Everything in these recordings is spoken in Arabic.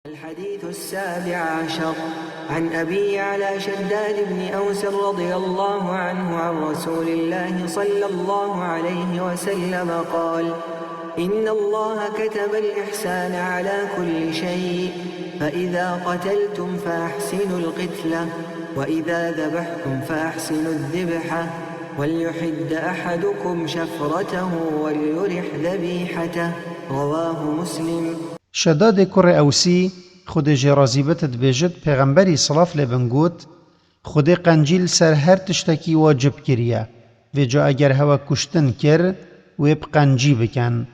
الحديث السابع عشر عن أبي على شداد بن أوس رضي الله عنه عن رسول الله صلى الله عليه وسلم قال: إن الله كتب الإحسان على كل شيء، فإذا قتلتم فأحسنوا القتلة، وإذا ذبحتم فأحسنوا الذبحة، وليحد أحدكم شفرته وليرح ذبيحته. رواه مسلم. شداد كر اوسی خود جرازی بتت بیجد پیغمبری صلاف لبن گوت خود قنجیل سر هر تشتکی واجب کریه و جا اگر هوا کشتن کر ویب قنجی بکن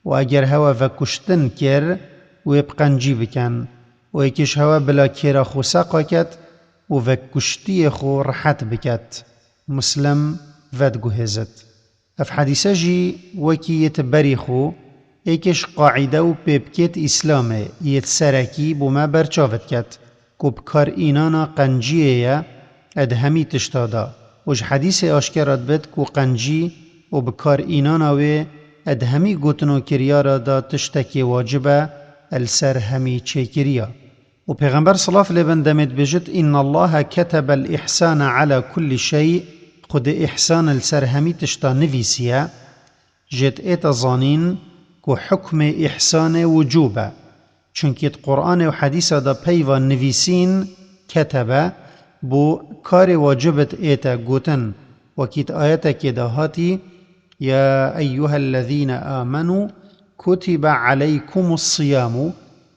و اگر هوا و کشتن کر ویب قنجی بکن و اکش هوا بلا کرا خو سقا کت و کشتی خو رحت بکت. مسلم ود گوهزت. اف حدیثه جی وکی یتبری خو ایکش قاعده و پیبکت اسلامه یت سرکی بوما برچاوت کت کب کار اینانا قنجیه یا ادهمی تشتادا وش حدیث آشکرات بد کو قنجی و بکار اینانا و ادهمی گوتنو کریا را دا تشتکی واجبه السر همی چه کریا. و پیغمبر صلاف لبن دمت بجد ان الله كتب الإحسان على كل شيء خود احسان السر همی تشتا نویسیه جد ایتا ظانین کو حکم احسان وجوبه چونکه قرآن و حدیث دا پیوان نویسین کتبه بو کار واجبت ایتا گوتن وکیت آیتا که دهاتی یا ایها الذین آمنوا كتب عليكم الصيام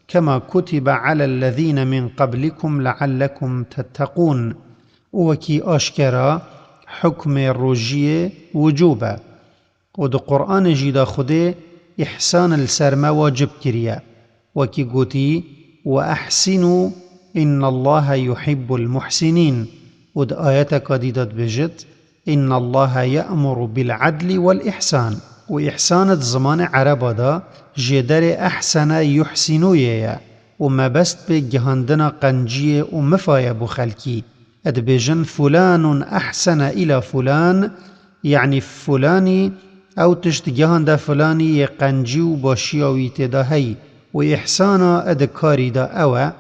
كما كتب على الذين من قبلكم لعلكم تتقون وكي آشكرا حكم الروجية وجوبه و دو قرآن جيدا خده إحسان السرما واجب كريا وكي قوتي وأحسنوا إن الله يحب المحسنين ود آيات قديدة بجد إن الله يأمر بالعدل والإحسان وإحسان الزمان عربا دا جدر أحسن يحسنويا وما بست بجهندنا قنجية ومفايا بخلكي أدبجن فلان أحسن إلى فلان يعني فلاني او تشت جهان دا فلانی ی قنجی و باشیاوی تدا هی و احسانا اد کاری دا اوه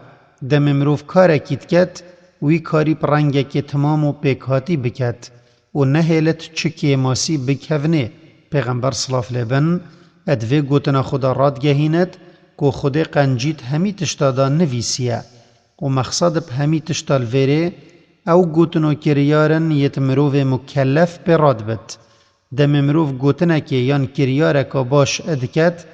دا ممروف کاره کت کت وی کاری پرنگه که تمام و پیکاتی بکت و نهیلت چکی ماسی بکهونه. پیغمبر صلاف لبن ادوی گوتنا خدا راد گهیند که خود قنجیت همی تشتادا نویسیه و مقصد به همی تشتال ویره او گوتنو کریارن یت مروف مکلف پر راد بد دم مروف گوتنه که یان کریاره که باش ادکت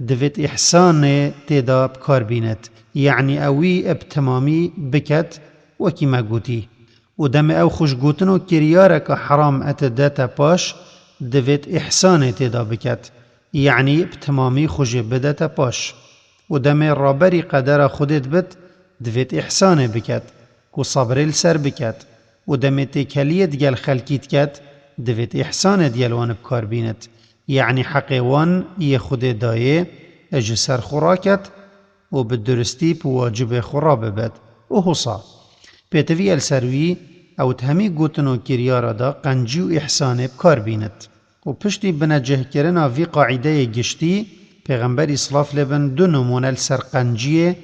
دوید احسان تیدا بکار بیند یعنی اوی ابتمامی بکت وکی ما گوتی و دم او خوش گوتنو کریاره که حرام اتداتا باش دوید احسان تیدا بکت یعنی ابتمامی خوش بدتا باش و دم رابری قدر خودت بد دوید احسان بکت و صبر السر بکت و دم تکلیت گل خلکیت کت دوید احسان دیلوان بکار بیند یعنی حقیوان ی خود دایه اج سر خوراکت و بدرستی پو واجب خورا ببد و حصا پیتوی السروی او تهمی گوتنو کریارا دا قنجی و احسان بکار بیند و پشتی بنجه کرنا وی قاعده گشتی پیغمبری صلاف لبن دو نمون السر قنجی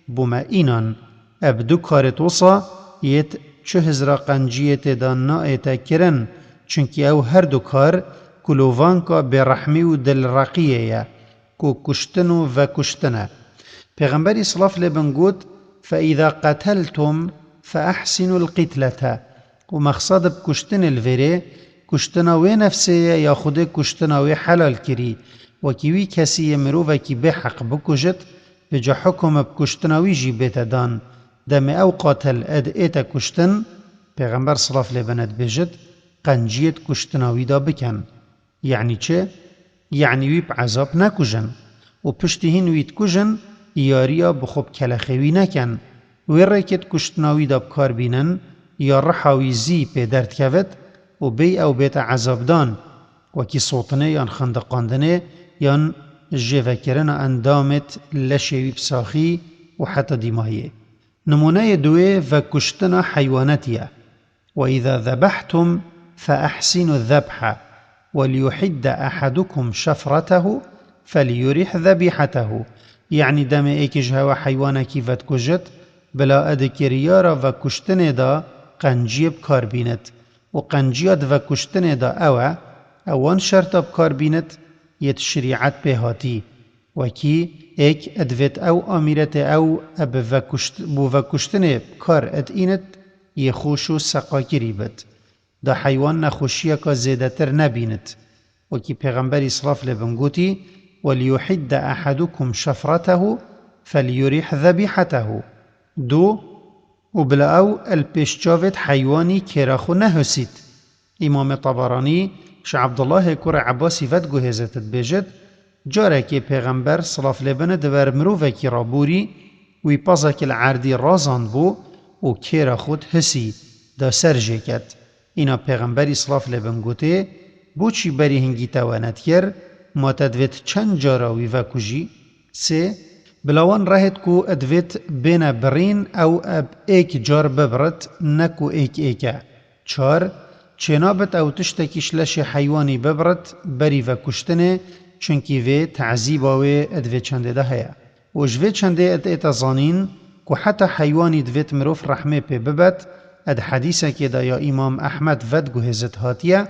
بوما اینان ابدو کارت وصا یت چه هزرا قنجیت دا نائتا کرن چونکی او هر دو کار کلووان کا برحمی و دل رقیه یا کو کشتنو و کشتنه. پیغمبری صلاف لبن گوت فاذا قتلتم فاحسنوا القتلة و مقصد بکشتن الوره کشتنا و نفسه یا خود کشتنا و حلال کری و کیوی کسی مروفه کی به حق بکشت بجا حکم بکشتناوی جی بیت دان دم او قاتل اد ایتا کشتن پیغمبر صلاف لبنت بجد قنجیت کشتناوی دا بکن یعنی چه؟ یعنی وی بعذاب نکجن و پشتهین ویت کجن یاریا بخوب کلخوی نکن وی رکت کشتناوی دا بکار بینن یا رحاوی زی پی درد کود و بی او بیت عذاب دان وکی صوتنه یان خندقاندنه یان جوکرن اندامت لشوی بساخی و حتی دیمایه. نمونه دوی و کشتنا حیوانتیه و اذا ذبحتم فأحسنوا الذبح وليحد أحدكم شفرته فليرح ذبيحته یعنی دم ایکش هوا حیوانکی ود کجت بلا ادکریا را و کشتن دا قنجیب کار بیند و قنجیات و کشتن دا اوان شرط بکار بیند یت شریعت به هاتی وکی ایک ادویت او آمیرت او بو و کشتن کار ادینت یه خوش و سقاکری بد دا حیوان نخوشیه که زیده تر نبیند وکی پیغمبری صلاف لبنگوتی ولیحد احدکم شفرته فلیریح ذبیحته دو وبلا او الپشچاوت حیوانی کراخو نهسید امام طبرانی ش عبدالله کور عباسی ود گوهزتت بیجد جاره که پیغمبر صلاف لبنه دور مروفه کی رابوری وی پازا که العردی رازان بو و کراخود هسی دا سرجه کد اینا پیغمبری صلاف لبن گوته بو چی بری هنگی توانت کر ما تدویت چند جاراوی و کجی سه بلاوان رهد کو ادویت بین برین او اب ایک جار ببرد نکو ایکه چار چنابت او تشتکیش لش حیوانی ببرد بری و کشتنه چونکی وی تعذیباوی ادویت چنده ده هیا و جوی چنده ادیت زانین کو حتی حیوانی دویت مروف رحمه پی ببد اد حدیثه که دا یا امام احمد ود گوهزت هاتیه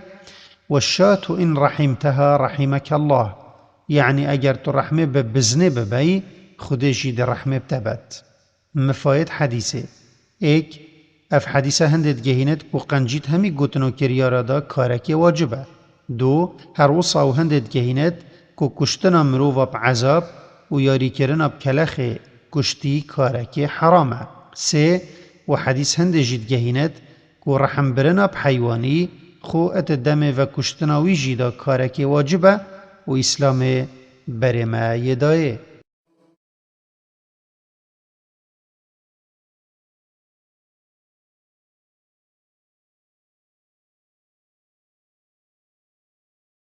والشات إن رحمتها رحمك الله يعني أجر ترحمه ببزنه ببي خديشي در رحمه بتبت مفايد حديثه ايك اف حديثه هندت جهينت و قنجيت همي گوتنو كريارا دا كاركي واجبه دو هر وصا و هندت جهينت كو كشتنا مروفا بعذاب و ياري كرنا بكلخ كشتي كاركي حرامه سه و حديث هند جيت جهينت كو رحم برنا بحيواني خو ات دم و کشتناوی جیدا کارکی واجبه و اسلام برمه یدایه